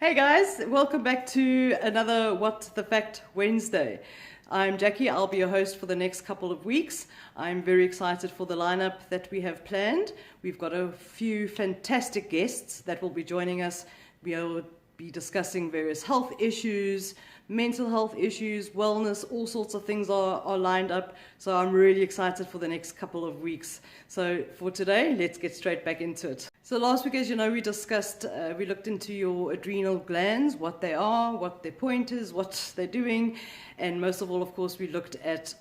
Hey guys, welcome back to another What the Fact Wednesday. I'm Jackie, I'll be your host for the next couple of weeks. I'm very excited for the lineup that we have planned. We've got a few fantastic guests that will be joining us. We'll be discussing various health issues, mental health issues, wellness, all sorts of things are lined up. So I'm really excited for the next couple of weeks. So for today, let's get straight back into it. So last week, as you know, we discussed, we looked into your adrenal glands, what they are, what their point is, what they're doing, and most of all, of course, we looked at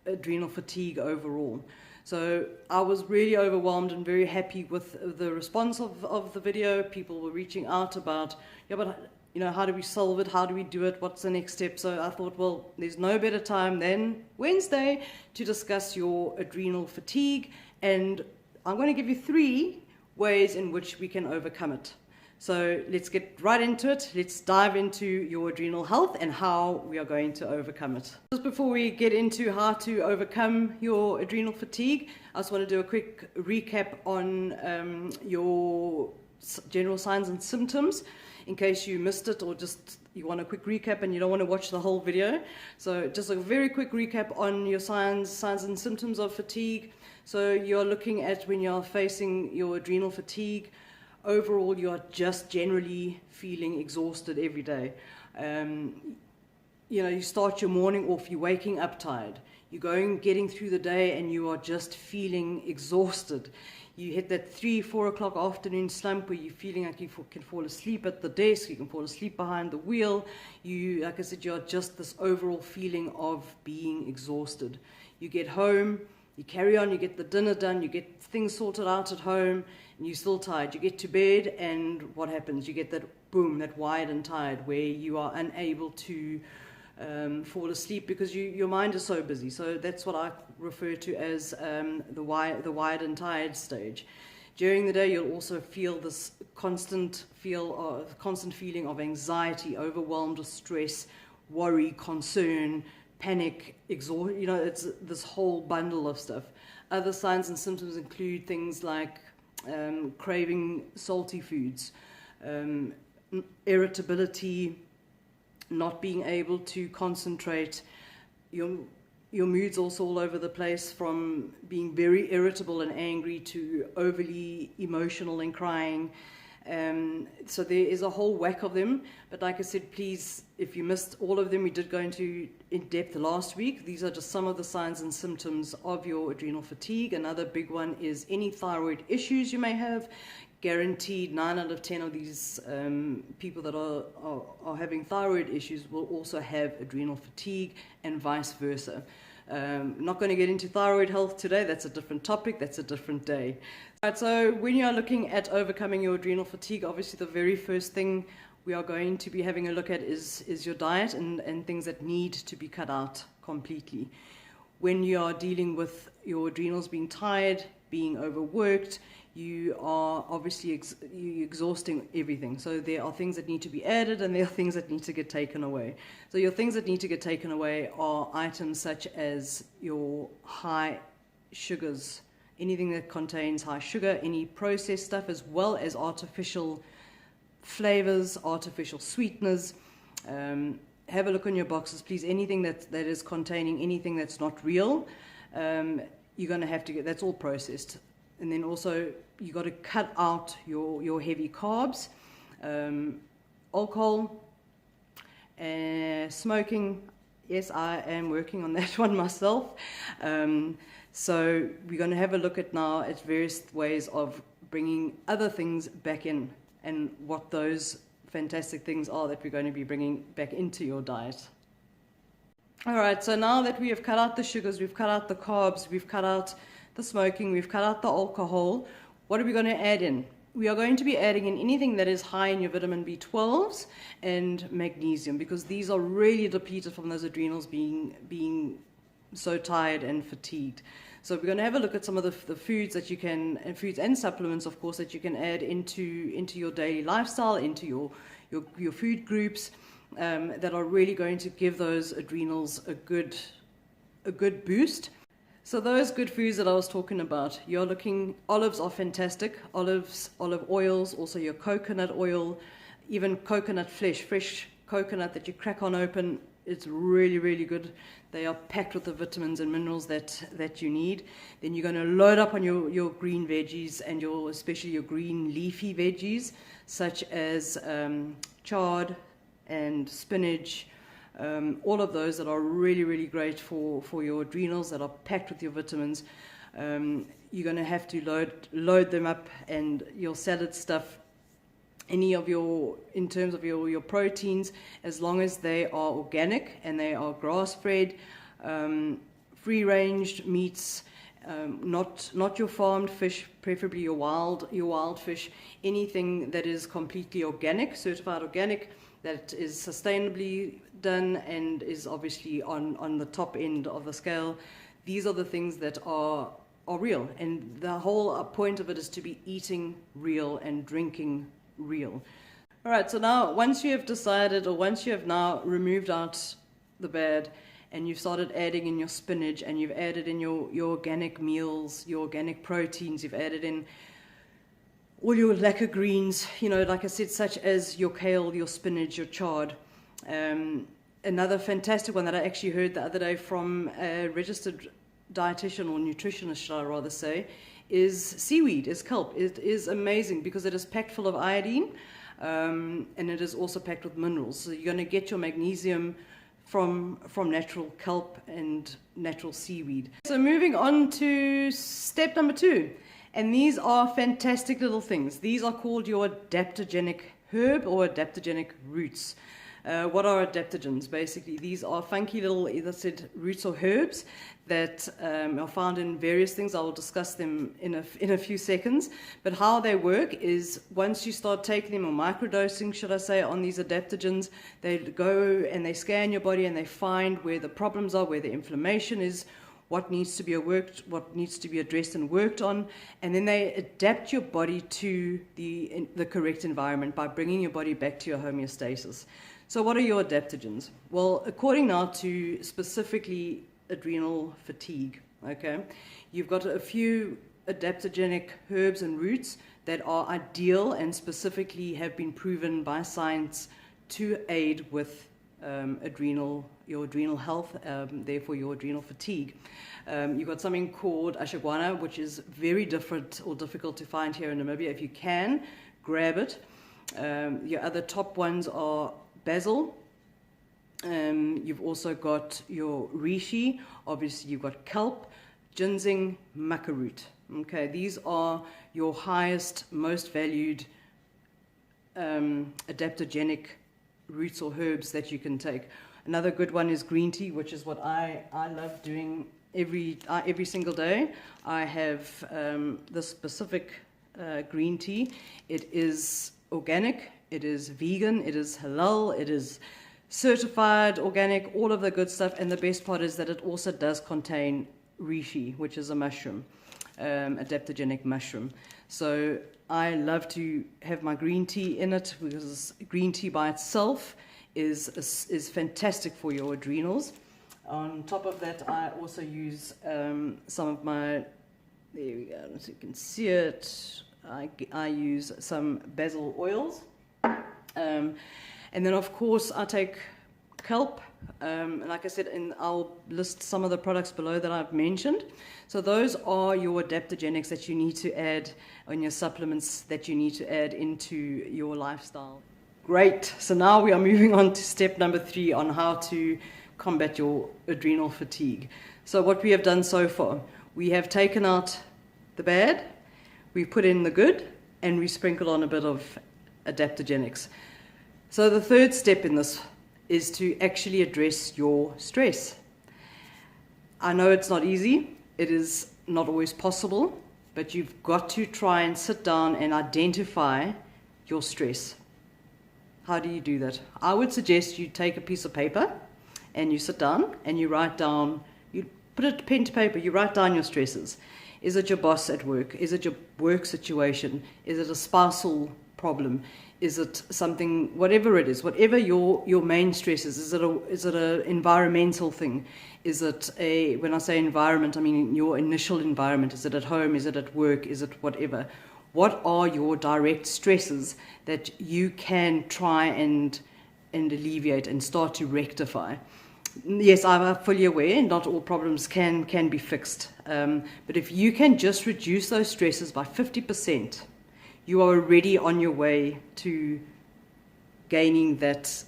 adrenal fatigue overall. So I was really overwhelmed and very happy with the response of the video. People were reaching out about, yeah, but you know, how do we solve it? How do we do it? What's the next step? So I thought, well, there's no better time than Wednesday to discuss your adrenal fatigue, and I'm going to give you 3 ways in which we can overcome it. So let's get right into it. Let's dive into your adrenal health and how we are going to overcome it. Just before we get into how to overcome your adrenal fatigue, I just want to do a quick recap on your general signs and symptoms in case you missed it, or just you want a quick recap and you don't want to watch the whole video. So just a very quick recap on your signs and symptoms of fatigue. So you're looking at when you're facing your adrenal fatigue, overall you're just generally feeling exhausted every day. You know, you start your morning off, you're waking up tired. You're getting through the day and you are just feeling exhausted. You hit that 3-4 o'clock afternoon slump where you're feeling like you can fall asleep at the desk, you can fall asleep behind the wheel. Like I said, you're just this overall feeling of being exhausted. You get home, you carry on, you get the dinner done, you get things sorted out at home, and you're still tired. You get to bed, and what happens? You get that boom, that wired and tired, where you are unable to fall asleep because your mind is so busy. So that's what I refer to as the wired and tired stage. During the day, you'll also feel this constant feeling of anxiety, overwhelmed with stress, worry, concern, panic, exhaustion. You know, it's this whole bundle of stuff. Other signs and symptoms include things like craving salty foods, irritability, not being able to concentrate. Your mood's also all over the place, from being very irritable and angry to overly emotional and crying. So there is a whole whack of them, but like I said, please, if you missed all of them, we did go into in depth last week. These are just some of the signs and symptoms of your adrenal fatigue. Another big one is any thyroid issues you may have. Guaranteed 9 out of 10 of these people that are having thyroid issues will also have adrenal fatigue, and vice versa. Not going to get into thyroid health today. That's a different topic. That's a different day. Right, so when you are looking at overcoming your adrenal fatigue, obviously the very first thing we are going to be having a look at is your diet and things that need to be cut out completely. When you are dealing with your adrenals being tired, being overworked, you are obviously exhausting everything. So there are things that need to be added, and there are things that need to get taken away. So your things that need to get taken away are items such as your high sugars, anything that contains high sugar, any processed stuff, as well as artificial flavors, artificial sweeteners. Have a look on your boxes, please. Anything that is containing anything that's not real, you're going to have to get, that's all processed. And then also, you got to cut out your heavy carbs, alcohol, smoking. Yes, I am working on that one myself. So we're going to have a look at various ways of bringing other things back in, and what those fantastic things are that we're going to be bringing back into your diet. All right, so now that we have cut out the sugars, we've cut out the carbs, we've cut out the smoking, we've cut out the alcohol, what are we going to add in? We are going to be adding in anything that is high in your vitamin B12s and magnesium, because these are really depleted from those adrenals being so tired and fatigued. So we're going to have a look at some of the foods that you can, and foods and supplements, of course, that you can add into your daily lifestyle, into your food groups, that are really going to give those adrenals a good boost. So those good foods that I was talking about, olives are fantastic. Olive oils, also your coconut oil, even coconut flesh, fresh coconut that you crack on open, it's really, really good. They are packed with the vitamins and minerals that you need. Then you're going to load up on your green veggies and especially your green leafy veggies, such as chard and spinach, all of those that are really, really great for your adrenals, that are packed with your vitamins. You're going to have to load them up, and your salad stuff, in terms of your proteins, as long as they are organic and they are grass-fed, free-ranged meats, not your farmed fish, preferably your wild fish, anything that is completely organic, certified organic, that is sustainably done and is obviously on the top end of the scale. These are the things that are real, and the whole point of it is to be eating real and drinking real. All right, so now once you have decided, or once you have now removed out the bad, and you've started adding in your spinach, and you've added in your organic meals, your organic proteins, you've added in all your lacquer greens, like I said, such as your kale, your spinach, your chard. Another fantastic one that I actually heard the other day from a registered dietitian, or nutritionist, should I rather say, is seaweed, is kelp. It is amazing because it is packed full of iodine, and it is also packed with minerals. So you're going to get your magnesium from natural kelp and natural seaweed. So moving on to step number 2, and these are fantastic little things. These are called your adaptogenic herb or adaptogenic roots. What are adaptogens? Basically, these are funky little, as I said, roots or herbs that are found in various things. I will discuss them in a few seconds. But how they work is, once you start taking them, or microdosing, should I say, on these adaptogens, they go and they scan your body and they find where the problems are, where the inflammation is, what needs to be worked, what needs to be addressed and worked on, and then they adapt your body to the correct environment by bringing your body back to your homeostasis. So what are your adaptogens? Well, according now to specifically adrenal fatigue, okay, you've got a few adaptogenic herbs and roots that are ideal and specifically have been proven by science to aid with your adrenal health, therefore your adrenal fatigue. You've got something called ashwagandha, which is very different or difficult to find here in Namibia. If you can, grab it. Your other top ones are basil. You've also got your reishi. Obviously, you've got kelp, ginseng, maca root. Okay, these are your highest, most valued adaptogenic roots or herbs that you can take. Another good one is green tea, which is what I love doing every single day. I have this specific green tea. It is organic, it is vegan, it is halal, it is certified organic, all of the good stuff. And the best part is that it also does contain reishi, which is a mushroom, adaptogenic mushroom. So I love to have my green tea in it, because green tea by itself is fantastic for your adrenals. On top of that, I also use some of my, there we go, so you can see it, I use some basil oils. And then of course I take kelp, like I said, and I'll list some of the products below that I've mentioned. So those are your adaptogenics that you need to add, on your supplements that you need to add into your lifestyle. Great, so now we are moving on to step number 3 on how to combat your adrenal fatigue. So what we have done so far, we have taken out the bad, we put in the good, and we sprinkle on a bit of adaptogenics. So the third step in this is to actually address your stress. I know it's not easy, it is not always possible, but you've got to try and sit down and identify your stress. How do you do that? I would suggest you take a piece of paper and you sit down and you write down, you put a pen to paper, you write down your stresses. Is it your boss at work? Is it your work situation? Is it a spousal problem? Is it something, whatever it is, whatever your main stress is it an environmental thing? Is it when I say environment, I mean your initial environment. Is it at home? Is it at work? Is it whatever? What are your direct stresses that you can try and alleviate and start to rectify? Yes, I'm fully aware not all problems can be fixed. But if you can just reduce those stresses by 50%, you are already on your way to gaining that,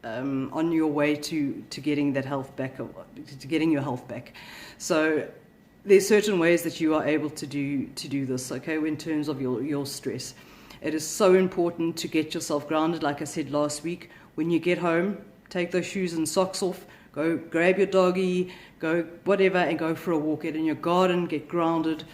on your way to getting that health back, to getting your health back. So there's certain ways that you are able to do this, okay, in terms of your stress. It is so important to get yourself grounded, like I said last week. When you get home, take those shoes and socks off, go grab your doggy, go whatever, and go for a walk. Get in your garden, get grounded.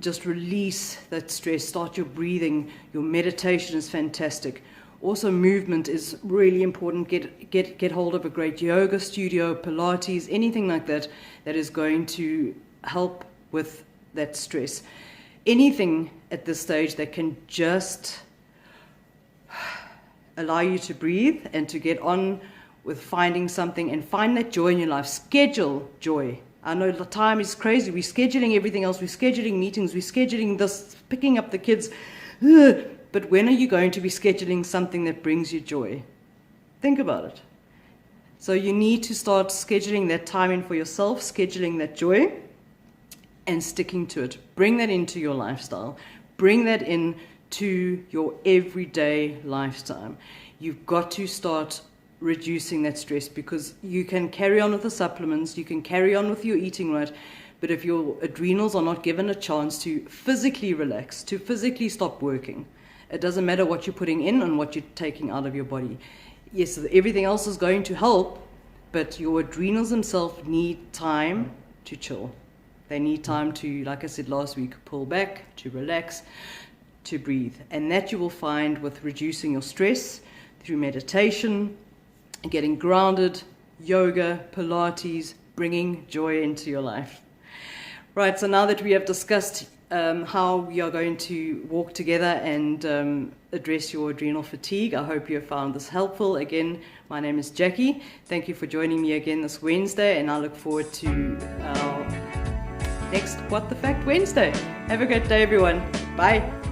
Just release that stress. Start your breathing. Your meditation is fantastic. Also, movement is really important. Get hold of a great yoga studio, Pilates, anything like that is going to help with that stress. Anything at this stage that can just allow you to breathe and to get on with finding something and find that joy in your life. Schedule joy. I know the time is crazy. We're scheduling everything else. We're scheduling meetings. We're scheduling this, picking up the kids. But when are you going to be scheduling something that brings you joy? Think about it. So you need to start scheduling that time in for yourself, scheduling that joy, and sticking to it. Bring that into your lifestyle. Bring that in to your everyday lifestyle. You've got to start reducing that stress, because you can carry on with the supplements, you can carry on with your eating right, but if your adrenals are not given a chance to physically relax, to physically stop working, it doesn't matter what you're putting in and what you're taking out of your body. Yes, everything else is going to help, but your adrenals themselves need time to chill. They need time to, like I said last week, pull back, to relax, to breathe. And that you will find with reducing your stress through meditation, getting grounded, yoga, Pilates, bringing joy into your life. Right, so now that we have discussed how we are going to walk together and address your adrenal fatigue, I hope you have found this helpful. Again, my name is Jackie. Thank you for joining me again this Wednesday, and I look forward to our next What the Fact Wednesday. Have a great day, everyone. Bye.